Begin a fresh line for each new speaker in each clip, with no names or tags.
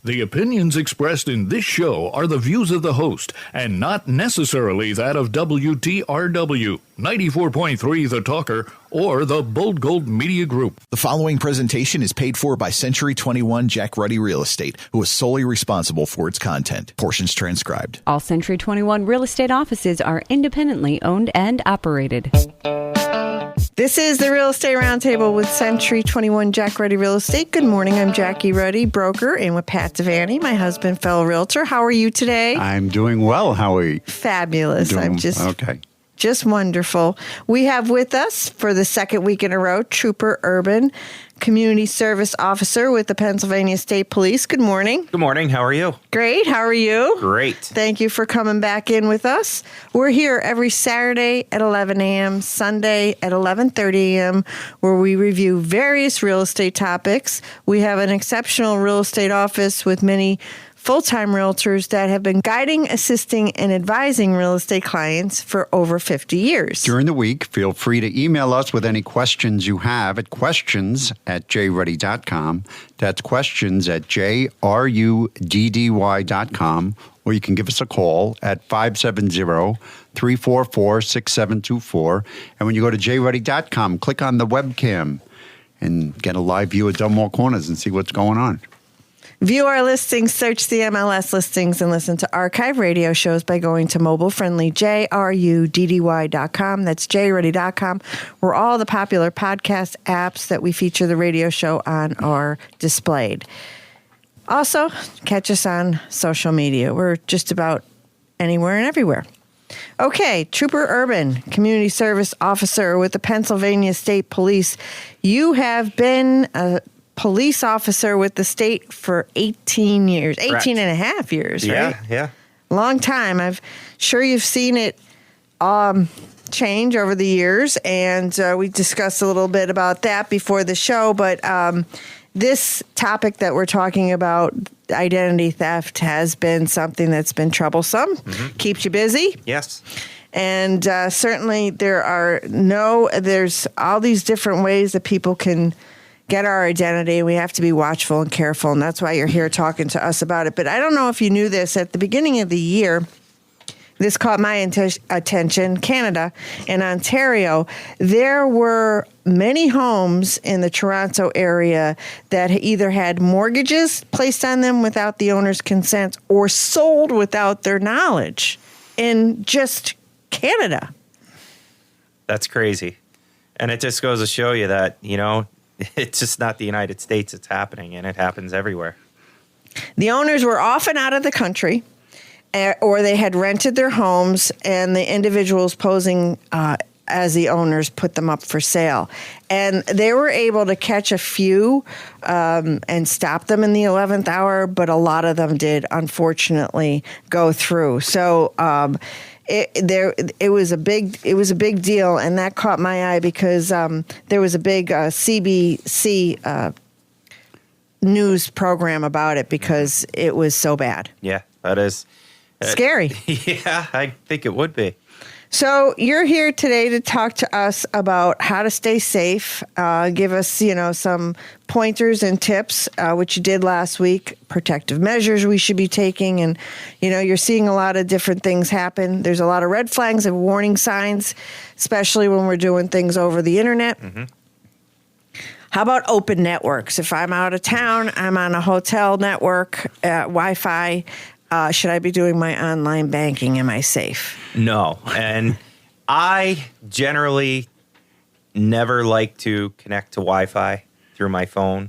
The opinions expressed in this show are the views of the host and not necessarily that of WTRW, 94.3 The Talker, or the Bold Gold Media Group.
The following presentation is paid for by Century 21 Jack Ruddy Real Estate, who is solely responsible for its content. Portions transcribed.
All Century 21 real estate offices are independently owned and operated.
This is the Real Estate Roundtable with Century 21 Jack Ruddy Real Estate. Good morning. I'm Jackie Ruddy, broker, and with Pat Devaney, my husband, fellow realtor. How are you today?
I'm doing well. How are you?
Fabulous. I'm just
okay.
Just wonderful. We have with us for the second week in a row, Trooper Urban, Community Service Officer with the Pennsylvania State Police. Good morning.
Good morning. How are you?
Great. How are you?
Great.
Thank you for coming back in with us. We're here every Saturday at 11 a.m., Sunday at 11:30 a.m., where we review various real estate topics. We have an exceptional real estate office with many full-time realtors that have been guiding, assisting, and advising real estate clients for over 50 years.
During the week, feel free to email us with any questions you have at questions@jruddy.com. That's questions@jruddy.com. Or you can give us a call at 570-344-6724. And when you go to jruddy.com, click on the webcam and get a live view of Dunmore Corners and see what's going on.
View our listings, search the MLS listings, and listen to archive radio shows by going to mobile-friendly jruddy.com. That's jruddy.com, where all the popular podcast apps that we feature the radio show on are displayed. Also, catch us on social media. We're just about anywhere and everywhere. Okay, Trooper Urban, Community Service Officer with the Pennsylvania State Police. You have been a police officer with the state for 18 years, 18 and a half years, right?
Yeah.
Long time. I'm sure you've seen it change over the years, and we discussed a little bit about that before the show, but this topic that we're talking about, identity theft, has been something that's been troublesome, keeps you busy.
Yes.
And certainly there's all these different ways that people can get our identity. We have to be watchful and careful, and that's why you're here talking to us about it. But I don't know if you knew this. At the beginning of the year, this caught my attention. Canada and Ontario, there were many homes in the Toronto area that either had mortgages placed on them without the owner's consent or sold without their knowledge in just Canada.
That's crazy. And it just goes to show you that, it's just not the United States it's happening, and it happens everywhere.
The owners were often out of the country, or they had rented their homes, and the individuals posing as the owners put them up for sale. And they were able to catch a few and stop them in the 11th hour, but a lot of them did, unfortunately, go through. So It was a big deal, and that caught my eye because there was a big CBC news program about it because it was so bad.
Yeah, that is
scary.
Yeah, I think it would be.
So you're here today to talk to us about how to stay safe, give us, some pointers and tips, which you did last week, protective measures we should be taking. And, you're seeing a lot of different things happen. There's a lot of red flags and warning signs, especially when we're doing things over the internet. Mm-hmm. How about open networks? If I'm out of town, I'm on a hotel network, Wi-Fi, should I be doing my online banking? Am I safe?
No. And I generally never like to connect to Wi-Fi through my phone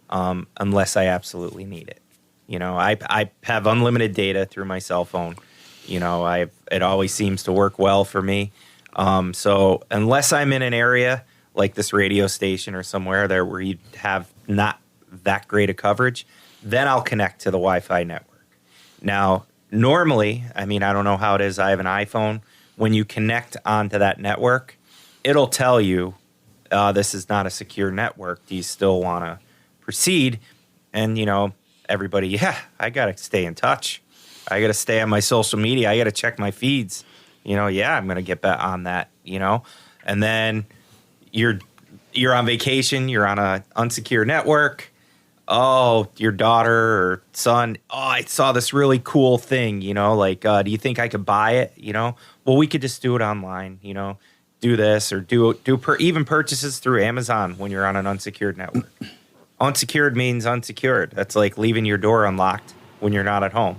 unless I absolutely need it. I have unlimited data through my cell phone. It always seems to work well for me. So unless I'm in an area like this radio station or somewhere there where you have not that great a coverage, then I'll connect to the Wi-Fi network. Now, normally, I don't know how it is. I have an iPhone. When you connect onto that network, it'll tell you this is not a secure network. Do you still want to proceed? And, everybody, I got to stay in touch. I got to stay on my social media. I got to check my feeds. I'm going to get back on that, And then you're on vacation. You're on an unsecure network. oh, your daughter or son, oh, I saw this really cool thing, like, do you think I could buy it? Well, we could just do it online, do this or even purchases through Amazon when you're on an unsecured network. Unsecured means unsecured. That's like leaving your door unlocked when you're not at home.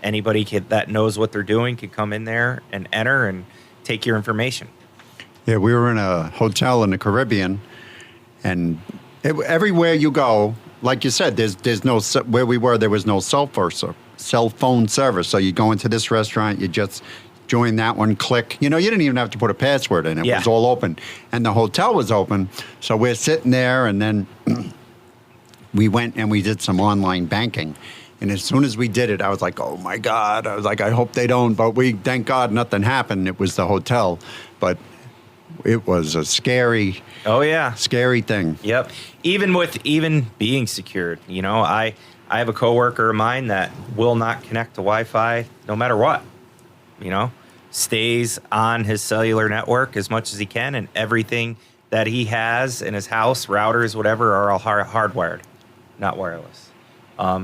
Anybody that knows what they're doing could come in there and enter and take your information.
Yeah, we were in a hotel in the Caribbean, and everywhere you go, like you said, there's no, where we were, there was no cell phone service. So you go into this restaurant, you just join that one, click. You didn't even have to put a password in. It was all open. And the hotel was open. So we're sitting there, and then we went and we did some online banking. And as soon as we did it, I was like, oh, my God. I was like, I hope they don't. But thank God, nothing happened. It was the hotel. But it was a scary, scary thing.
Yep. Even being secured, I have a coworker of mine that will not connect to Wi-Fi no matter what, stays on his cellular network as much as he can, and everything that he has in his house, routers, whatever, are all hardwired, not wireless,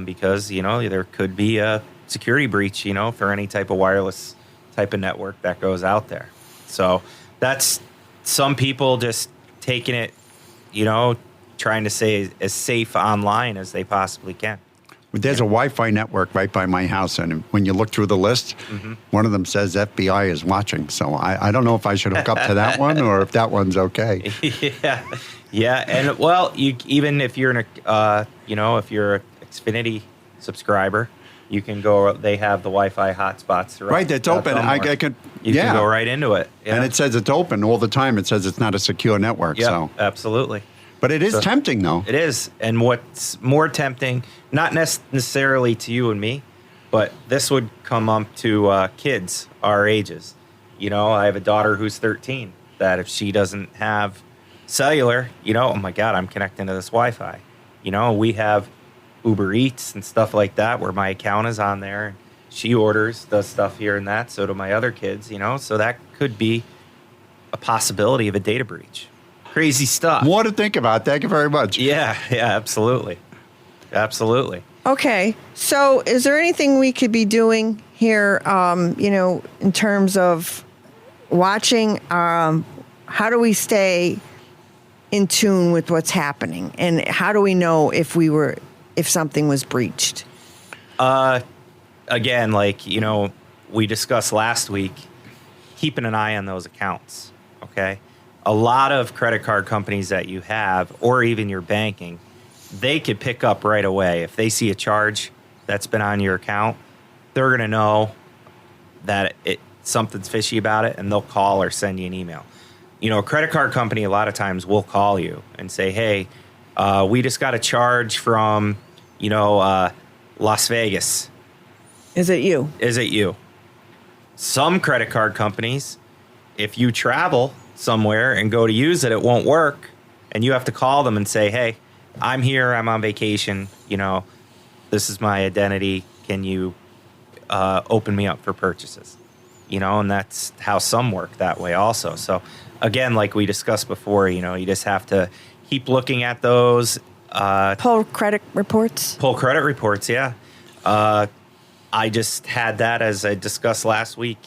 because, there could be a security breach, for any type of wireless type of network that goes out there. So that's some people just taking it, trying to stay as safe online as they possibly can.
There's a Wi-Fi network right by my house, and when you look through the list, one of them says FBI is watching. So I don't know if I should hook up to that one or if that one's okay.
Yeah, and well, even if you're if you're an Xfinity subscriber, you can go. They have the Wi-Fi hotspots.
Right, it's open. I could.
You can go right into it,
and it says it's open all the time. It says it's not a secure network.
Yeah,
so
absolutely.
But it is tempting, though.
It is, and what's more tempting, not necessarily to you and me, but this would come up to kids our ages. I have a daughter who's 13. That if she doesn't have cellular, oh my God, I'm connecting to this Wi-Fi. We have Uber Eats and stuff like that where my account is on there and she orders, does stuff here and that. So do my other kids, so that could be a possibility of a data breach. Crazy stuff.
More to think about. Thank you very much.
Yeah, absolutely. Absolutely.
Okay. So is there anything we could be doing here, in terms of watching, how do we stay in tune with what's happening? And how do we know if something was breached?
Again, we discussed last week, keeping an eye on those accounts, okay? A lot of credit card companies that you have, or even your banking, they could pick up right away. If they see a charge that's been on your account, they're going to know that something's fishy about it, and they'll call or send you an email. A credit card company a lot of times will call you and say, hey, we just got a charge from, Las Vegas.
Is it you? Some credit card companies,
if you travel somewhere and go to use it, it won't work. And you have to call them and say, hey, I'm here, I'm on vacation, this is my identity. Can you open me up for purchases? And that's how some work that way also. So again, like we discussed before, you just have to keep looking at those.
Pull credit reports,
yeah. I just had that, as I discussed last week.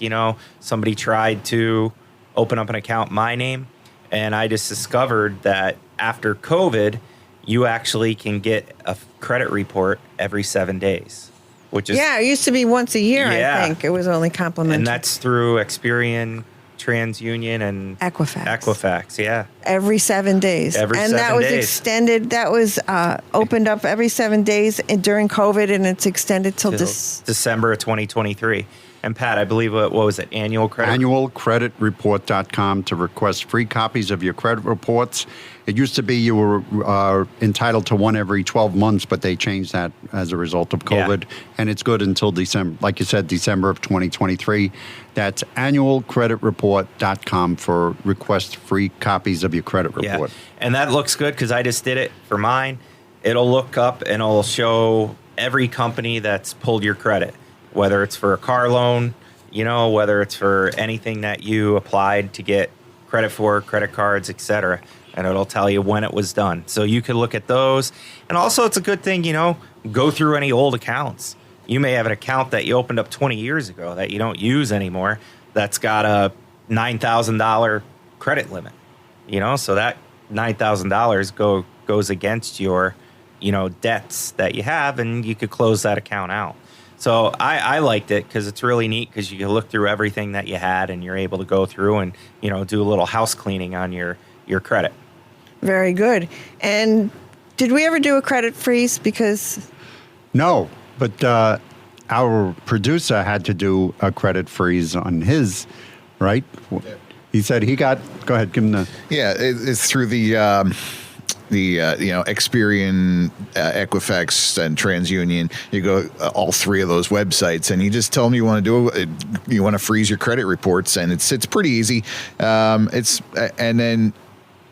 Somebody tried to open up an account in my name, and I just discovered that after COVID, you actually can get a credit report every 7 days, which is...
Yeah, it used to be once a year, I think. It was only complimentary.
And that's through Experian, TransUnion, and... Equifax, yeah.
Every 7 days.
And
that was extended. That was opened up every 7 days during COVID, and it's extended till
December of 2023. And Pat, I believe, what was it,
annualcreditreport.com to request free copies of your credit reports. It used to be you were entitled to one every 12 months, but they changed that as a result of COVID. Yeah. And it's good until December, like you said, December of 2023. That's annualcreditreport.com for request free copies of your credit report.
Yeah. And that looks good because I just did it for mine. It'll look up and it'll show every company that's pulled your credit, whether it's for a car loan, whether it's for anything that you applied to get credit for, credit cards, etc. and it'll tell you when it was done. So you can look at those. And also it's a good thing, go through any old accounts. You may have an account that you opened up 20 years ago that you don't use anymore that's got a $9,000 credit limit, so that $9,000 goes against your, debts that you have, and you could close that account out. So I liked it because it's really neat because you can look through everything that you had and you're able to go through and, do a little house cleaning on your credit.
Very good. And did we ever do a credit freeze? Because
No, but our producer had to do a credit freeze on his, right? He said he got. Go ahead, give him the.
Yeah, it's through the Experian, Equifax, and TransUnion. You go all three of those websites, and you just tell them you want to freeze your credit reports, and it's pretty easy. And then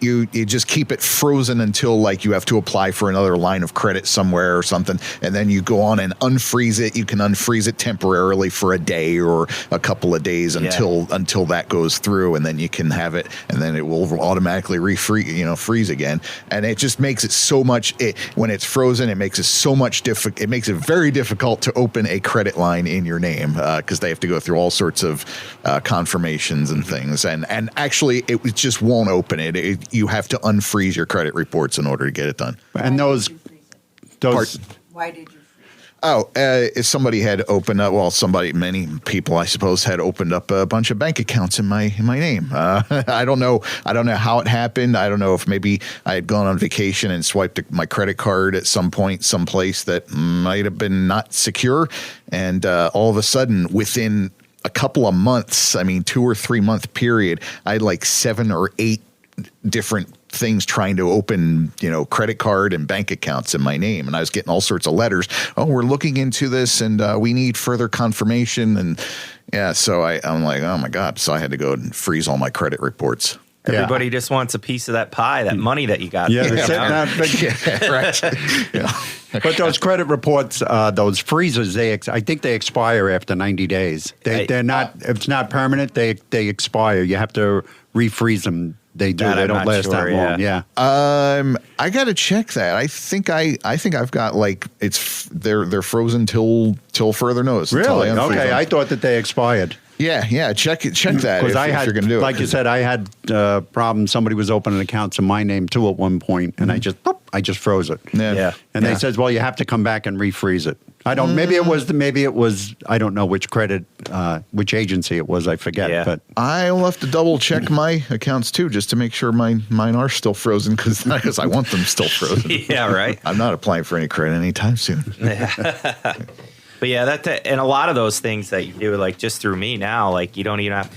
you just keep it frozen until like you have to apply for another line of credit somewhere or something, and then you go on and unfreeze it. You can unfreeze it temporarily for a day or a couple of days until that goes through, and then you can have it, and then it will automatically freeze again. And it just makes it so much. When it's frozen, it makes it so much difficult. It makes it very difficult to open a credit line in your name because they have to go through all sorts of confirmations and things. And actually, it just won't open it. You have to unfreeze your credit reports in order to get it done.
And those.
why did you?
If somebody had opened up, many people, I suppose, had opened up a bunch of bank accounts in my name. I don't know how it happened. I don't know if maybe I had gone on vacation and swiped my credit card at some point, someplace that might have been not secure, and all of a sudden, within a couple of months, 2 or 3 month period, I had like 7 or 8 different things trying to open, credit card and bank accounts in my name. And I was getting all sorts of letters. Oh, we're looking into this and we need further confirmation. And so I'm like, oh my God. So I had to go and freeze all my credit reports.
Everybody just wants a piece of that pie, that money that you got.
Yeah, they're sitting out. Right. But those credit reports, those freezers, I think they expire after 90 days. They're not. It's not permanent. They expire. You have to refreeze them. They do. They don't last that long. Yeah.
I got to check that. I think I've got they're frozen till further notice.
Really? Okay. I thought that they expired.
Yeah. Check that
because
if you're going to do it.
Like you said, I had problems. Somebody was opening accounts in my name too at one point, and I just froze it.
Yeah.
And they said, well, you have to come back and refreeze it. I don't. Maybe it was. I don't know which which agency it was. I forget.
Yeah.
But
I'll have to double check my accounts too, just to make sure mine are still frozen because I want them still frozen.
Yeah, right.
I'm not applying for any credit anytime soon.
But yeah, and a lot of those things that you do, like just through me now, like you don't even have.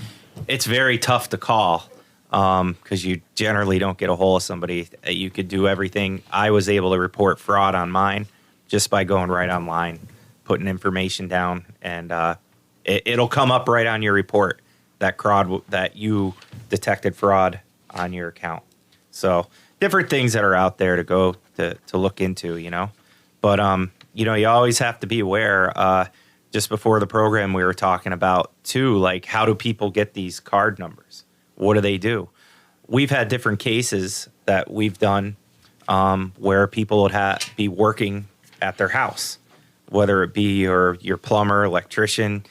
It's very tough to call because you generally don't get a hold of somebody. You could do everything. I was able to report fraud on mine just by going right online, putting information down, and it'll come up right on your report that you detected fraud on your account. So different things that are out there to go to look into, But you always have to be aware. Just before the program, we were talking about too, like how do people get these card numbers? What do they do? We've had different cases that we've done where people would be working at their house, whether it be your plumber, electrician,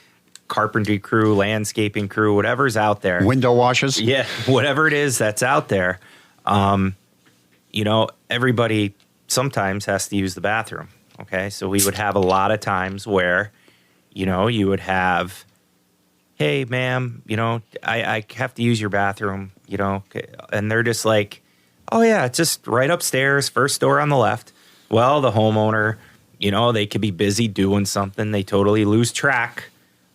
carpentry crew, landscaping crew, whatever's out there.
Window washers?
Yeah, whatever it is that's out there. Everybody sometimes has to use the bathroom. Okay, so we would have a lot of times where, you would have, hey, ma'am, I have to use your bathroom, and they're just like, oh, yeah, it's just right upstairs, first door on the left. Well, the homeowner, they could be busy doing something. They totally lose track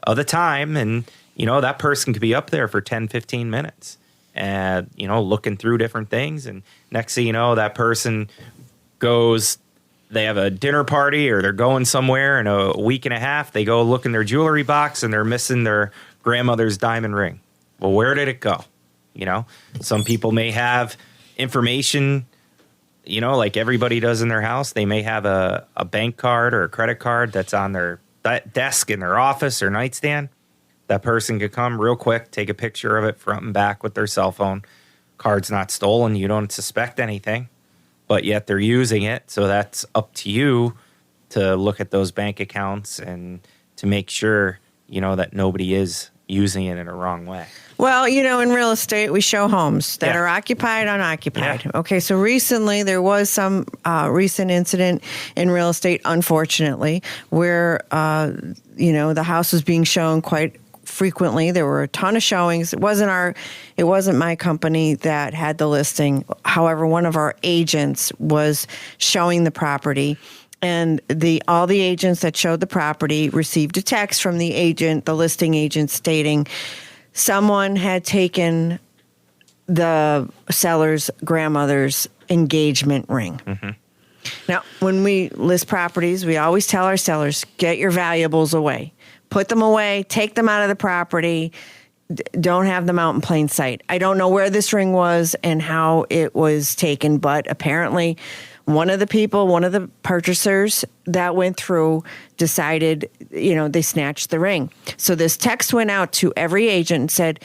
of the time. And, that person could be up there for 10, 15 minutes and, looking through different things. And next thing you know, that person goes, they have a dinner party or they're going somewhere in a week and a half. They go look in their jewelry box and they're missing their grandmother's diamond ring. Well, where did it go? Some people may have information, like everybody does in their house. They may have a bank card or a credit card that's on their desk in their office or nightstand. That person could come real quick, take a picture of it front and back with their cell phone, card's not stolen. You don't suspect anything, but yet they're using it. So that's up to you to look at those bank accounts and to make sure, that nobody is using it in a wrong way.
Well, in real estate, we show homes that
Yeah.
are occupied, unoccupied.
Yeah.
Okay, so recently there was some recent incident in real estate, unfortunately, where, the house was being shown quite frequently. There were a ton of showings. It wasn't my company that had the listing. However, one of our agents was showing the property. And all the agents that showed the property received a text from the listing agent, stating someone had taken the seller's grandmother's engagement ring. Mm-hmm. Now, when we list properties, we always tell our sellers, get your valuables away. Put them away, take them out of the property, don't have them out in plain sight. I don't know where this ring was and how it was taken, but apparently one of the purchasers that went through decided, they snatched the ring. So this text went out to every agent and said,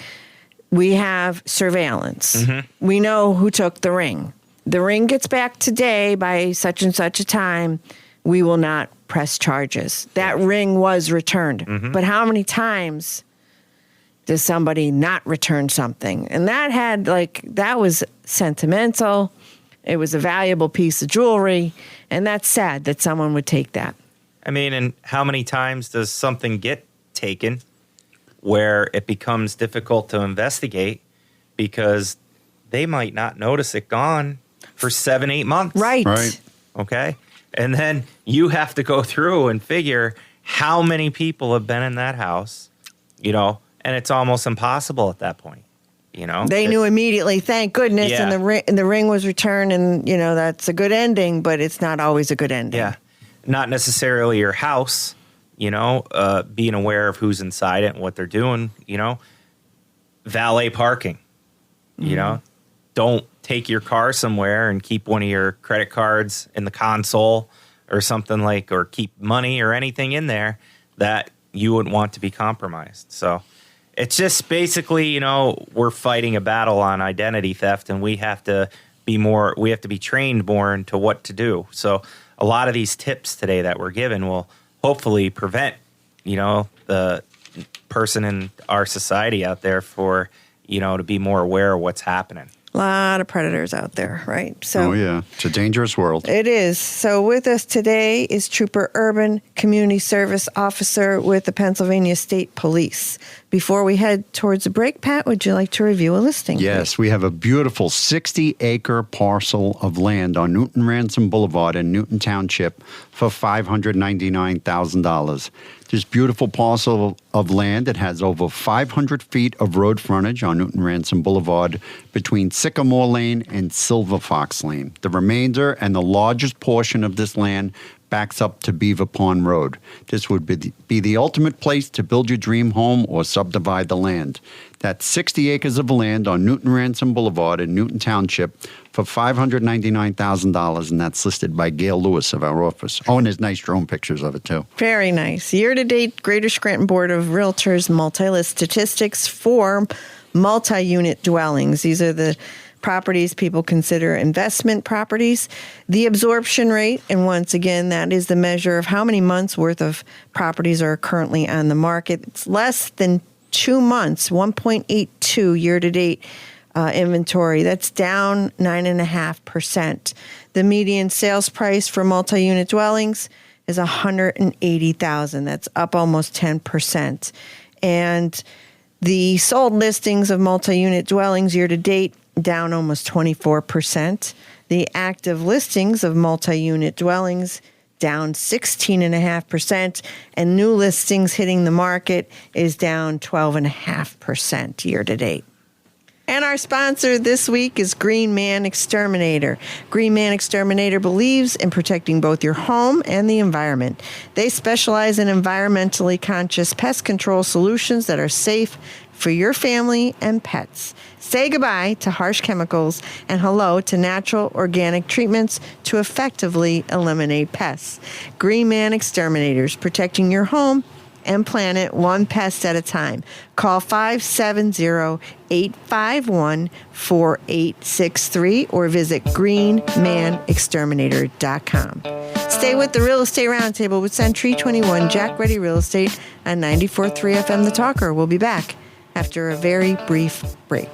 we have surveillance. Mm-hmm. We know who took the ring. The ring gets back today by such and such a time. We will not press charges. That ring was returned. Mm-hmm. But how many times does somebody not return something? And that was sentimental. It was a valuable piece of jewelry, and that's sad that someone would take that.
I mean, and how many times does something get taken where it becomes difficult to investigate because they might not notice it gone for 7-8 months?
Right.
Okay. And then you have to go through and figure how many people have been in that house, and it's almost impossible at that point.
They knew immediately, thank goodness,
Yeah.
and the ring was returned, and that's a good ending, but it's not always a good ending.
Yeah, not necessarily your house, being aware of who's inside it and what they're doing, valet parking, don't take your car somewhere and keep one of your credit cards in the console or something or keep money or anything in there that you wouldn't want to be compromised. So it's just basically, we're fighting a battle on identity theft, and we have to be trained more into what to do. So a lot of these tips today that we're given will hopefully prevent, the person in our society out there to be more aware of what's happening.
A lot of predators out there, right? So,
oh, yeah. It's a dangerous world.
It is. So with us today is Trooper Urban, Community Service Officer with the Pennsylvania State Police. Before we head towards the break, Pat, would you like to review a listing?
Yes, we have a beautiful 60-acre parcel of land on Newton Ransom Boulevard in Newton Township for $599,000. This beautiful parcel of land, it has over 500 feet of road frontage on Newton Ransom Boulevard between Sycamore Lane and Silver Fox Lane. The remainder and the largest portion of this land backs up to Beaver Pond Road. This would be the ultimate place to build your dream home or subdivide the land. That's 60 acres of land on Newton Ransom Boulevard in Newton Township for $599,000, and that's listed by Gail Lewis of our office. Oh, and there's nice drone pictures of it, too.
Very nice. Year-to-date, Greater Scranton Board of Realtors multi-list statistics for multi-unit dwellings. These are the properties people consider investment properties. The absorption rate, and once again, that is the measure of how many months worth of properties are currently on the market. It's less than 2 months, 1.82 year-to-date inventory. That's down 9.5%. The median sales price for multi-unit dwellings is $180,000. That's up almost 10%. And the sold listings of multi-unit dwellings year-to-date down almost 24%. The active listings of multi-unit dwellings down 16.5%, and new listings hitting the market is down 12.5% year to date. And our sponsor this week is Green Man Exterminator. Green Man Exterminator believes in protecting both your home and the environment. They specialize in environmentally conscious pest control solutions that are safe for your family and pets. Say goodbye to harsh chemicals and hello to natural organic treatments to effectively eliminate pests. Green Man Exterminators, protecting your home and planet one pest at a time. Call 570-851-4863 or visit greenmanexterminator.com. Stay with the Real Estate Roundtable with Century 21 Jack Ready Real Estate on 94.3 FM The Talker. We'll be back after a very brief break.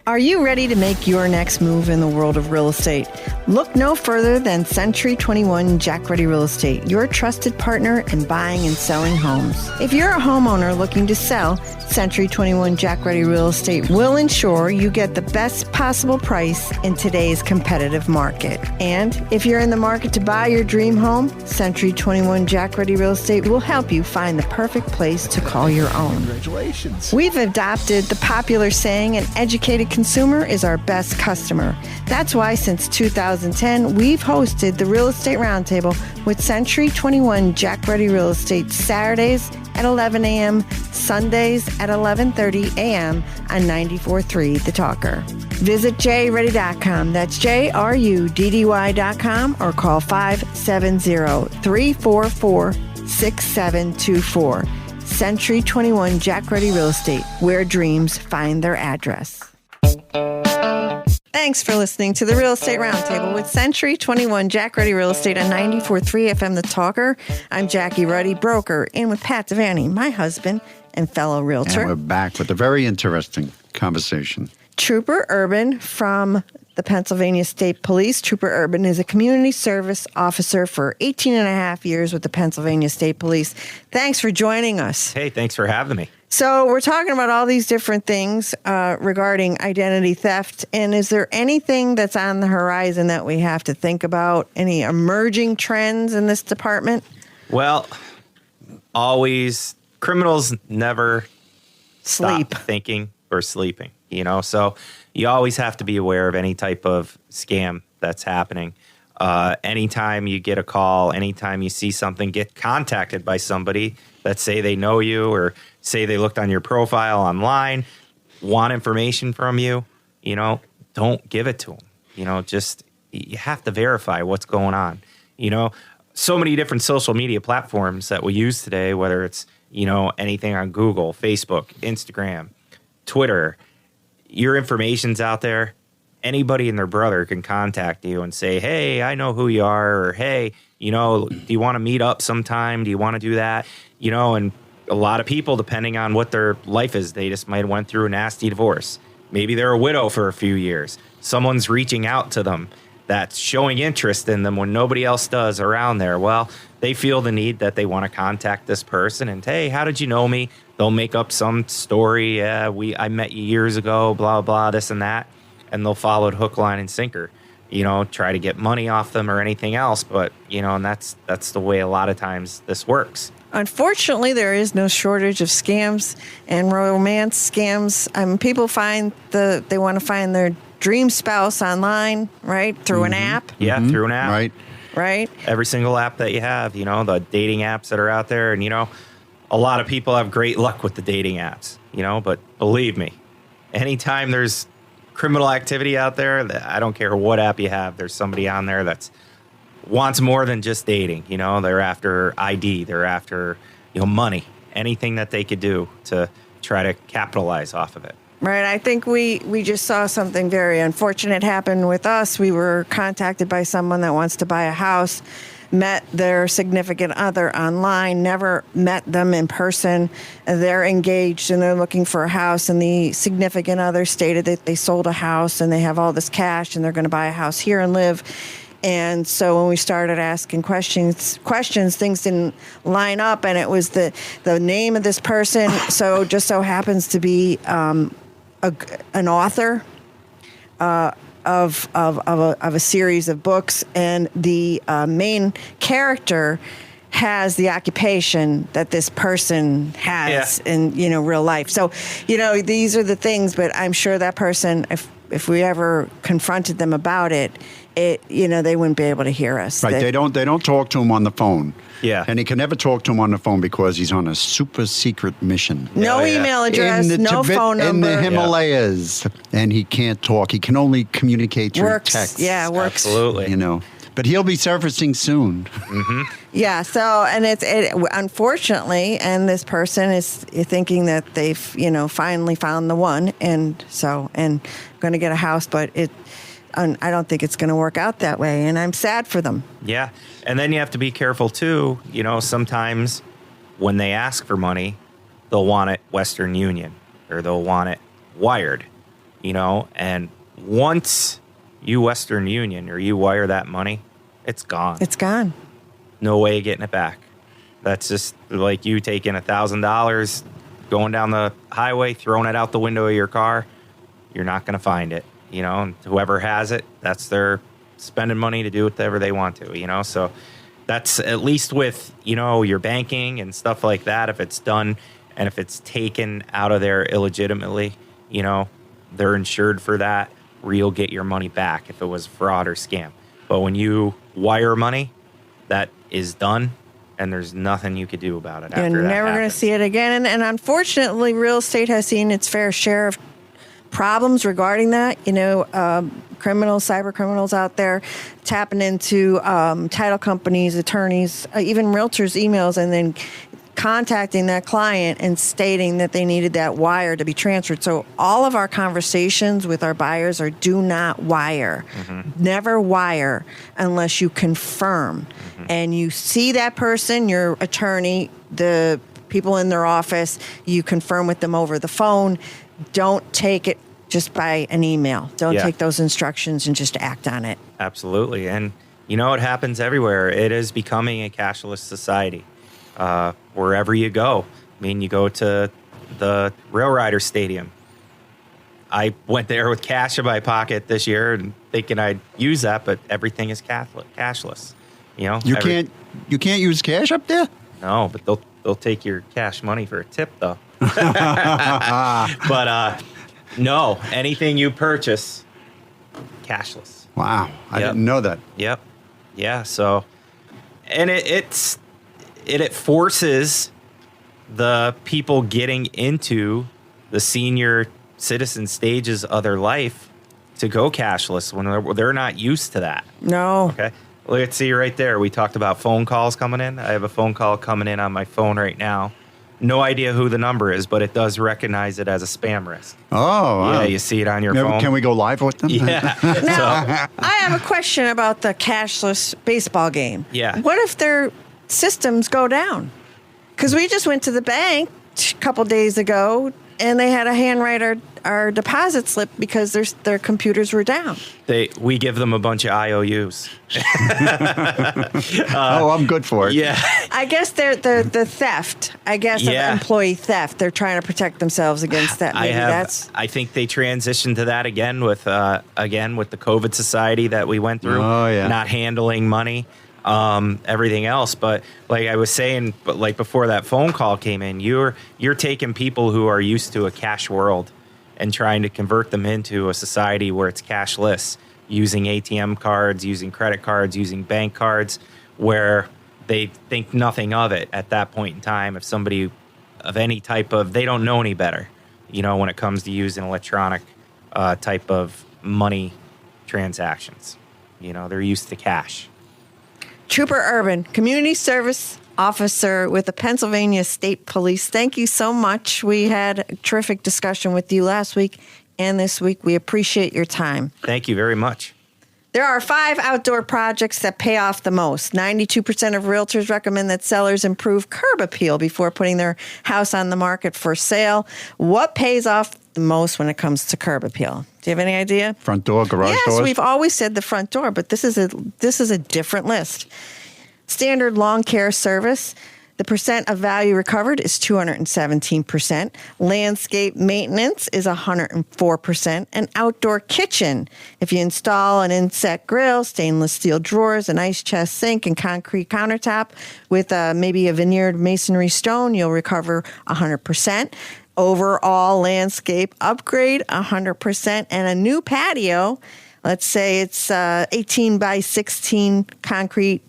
Are you ready to make your next move in the world of real estate? Look no further than Century 21 Jack Ready Real Estate, your trusted partner in buying and selling homes. If you're a homeowner looking to sell, Century 21 Jack Ready Real Estate will ensure you get the best possible price in today's competitive market. And if you're in the market to buy your dream home, Century 21 Jack Ready Real Estate will help you find the perfect place to call your own.
Congratulations.
We've adopted the popular saying, an educated consumer is our best customer. That's why since 2010, we've hosted the Real Estate Roundtable with Century 21 Jack Ready Real Estate Saturdays at 11 a.m., Sundays at 11:30 a.m. on 94.3 The Talker. Visit jready.com. That's JRUDDY.com or call 570-344-6724. Century 21 Jack Ready Real Estate, where dreams find their address. Thanks for listening to the Real Estate Roundtable with Century 21 Jack Ruddy Real Estate on 94.3 FM The Talker. I'm Jackie Ruddy, broker, and with Pat Devaney, my husband and fellow realtor.
And we're back with a very interesting conversation.
Trooper Urban from the Pennsylvania State Police. Trooper Urban is a community service officer for 18 and a half years with the Pennsylvania State Police. Thanks for joining us.
Hey, thanks for having me.
So we're talking about all these different things regarding identity theft. And is there anything that's on the horizon that we have to think about? Any emerging trends in this department?
Well, always criminals never
Sleep.
stop thinking or sleeping, you know, so you always have to be aware of any type of scam that's happening. Anytime you get a call, anytime you see something, get contacted by somebody that say they know you or say they looked on your profile online, want information from you, you know, don't give it to them. You know, just you have to verify what's going on. You know, so many different social media platforms that we use today, whether it's, you know, anything on Google, Facebook, Instagram, Twitter, your information's out there. Anybody and their brother can contact you and say, hey, I know who you are, or hey, you know, do you want to meet up sometime? Do you want to do that? You know, and a lot of people, depending on what their life is, they just might have went through a nasty divorce. Maybe they're a widow for a few years. Someone's reaching out to them that's showing interest in them when nobody else does around there. Well, they feel the need that they want to contact this person and, hey, how did you know me? They'll make up some story. Yeah, I met you years ago, blah, blah, this and that. And they'll follow it hook, line, and sinker, you know, try to get money off them or anything else. But, you know, and that's the way a lot of times this works.
Unfortunately, there is no shortage of scams and romance scams. People find they want to find their dream spouse online, right? Through an app.
Yeah, through an app.
Right.
Right.
Every single app that you have, you know, the dating apps that are out there. And, you know, a lot of people have great luck with the dating apps, you know, but believe me, anytime there's criminal activity out there, I don't care what app you have, there's somebody on there that's wants more than just dating. You know, they're after ID, they're after, you know, money, anything that they could do to try to capitalize off of it.
Right. I think we just saw something very unfortunate happen with us. We were contacted by someone that wants to buy a house, met their significant other online, never met them in person. They're engaged and they're looking for a house, and the significant other stated that they sold a house and they have all this cash and they're going to buy a house here and live. And so when we started asking questions, things didn't line up, and it was the name of this person. So just so happens to be an author of a series of books, and the main character has the occupation that this person has in, you know, real life. So, you know, these are the things, but I'm sure that person, if we ever confronted them about it, you know, they wouldn't be able to hear us.
Right. They don't talk to him on the phone.
Yeah.
And he can never talk to him on the phone because he's on a super secret mission.
No email address, no phone number.
In the Himalayas. And he can't talk. He can only communicate through
Works.
text.
Yeah, works.
Absolutely.
You know. But he'll be surfacing soon.
Yeah. So, and it unfortunately, and this person is thinking that they've, finally found the one, and going to get a house, but I don't think it's going to work out that way, and I'm sad for them.
Yeah. And then you have to be careful too. Sometimes when they ask for money, they'll want it Western Union or they'll want it wired, and once you Western Union or you wire that money, it's gone.
It's gone.
No way of getting it back. That's just like you taking $1,000, going down the highway, throwing it out the window of your car. You're not going to find it, and whoever has it, that's their spending money to do whatever they want to, So that's at least with, your banking and stuff like that. If it's done and if it's taken out of there illegitimately, they're insured for that, or you'll get your money back if it was fraud or scam. But when you wire money, that is done, and there's nothing you could do about it.
You're never going to see it again. And unfortunately, real estate has seen its fair share of problems regarding that. Cyber criminals out there tapping into title companies, attorneys, even realtors' emails, and then contacting that client and stating that they needed that wire to be transferred. So all of our conversations with our buyers are do not wire. Never wire unless you confirm. And you see that person, your attorney, the people in their office, you confirm with them over the phone. Don't take it just by an email. Don't take those instructions and just act on it.
Absolutely. And it happens everywhere. It is becoming a cashless society. Wherever you go. You go to the Rail Rider Stadium. I went there with cash in my pocket this year and thinking I'd use that, but everything is cashless.
You can't use cash up there?
No, but they'll take your cash money for a tip though. But no, anything you purchase, cashless.
Wow, I didn't know that.
Yep. Yeah. So, and it forces the people getting into the senior citizen stages of their life to go cashless when they're not used to that.
No.
Okay. Let's see right there. We talked about phone calls coming in. I have a phone call coming in on my phone right now. No idea who the number is, but it does recognize it as a spam risk.
Oh, wow.
Yeah, you see it on your phone.
Can we go live with them?
Yeah.
Now, I have a question about the cashless baseball game.
Yeah.
What if their systems go down? Because we just went to the bank a couple days ago, and they had to handwrite our deposit slip because their computers were down.
We give them a bunch of IOUs.
I'm good for it.
Yeah.
I guess they're the theft. I guess of employee theft. They're trying to protect themselves against that. Maybe I
think they transitioned to that again with the COVID society that we went through.
Oh yeah.
Not handling money. Everything else. But like I was saying, before that phone call came in, you're taking people who are used to a cash world and trying to convert them into a society where it's cashless, using ATM cards, using credit cards, using bank cards, where they think nothing of it at that point in time. If somebody of any type of, they don't know any better, when it comes to using electronic type of money transactions. They're used to cash.
Trooper Urban, Community Service Officer with the Pennsylvania State Police. Thank you so much. We had a terrific discussion with you last week and this week. We appreciate your time.
Thank you very much.
There are 5 outdoor projects that pay off the most. 92% of realtors recommend that sellers improve curb appeal before putting their house on the market for sale. What pays off the most when it comes to curb appeal? Do you have any idea?
Front door, garage doors?
Yes, we've always said the front door, but this is a different list. Standard lawn care service, the percent of value recovered is 217%. Landscape maintenance is 104%. And outdoor kitchen, if you install an inset grill, stainless steel drawers, an ice chest sink, and concrete countertop with maybe a veneered masonry stone, you'll recover 100%. Overall landscape upgrade, 100%. And a new patio, let's say it's 18 by 16 concrete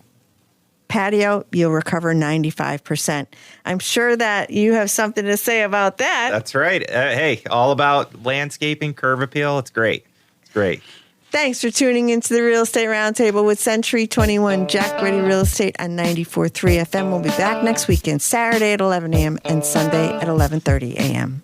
patio, you'll recover 95%. I'm sure that you have something to say about that.
That's right. Hey, all about landscaping, curb appeal. It's great. It's great.
Thanks for tuning into the Real Estate Roundtable with Century 21 Jack Ready Real Estate on 94.3 FM. We'll be back next weekend, Saturday at 11 a.m. and Sunday at 11:30 a.m.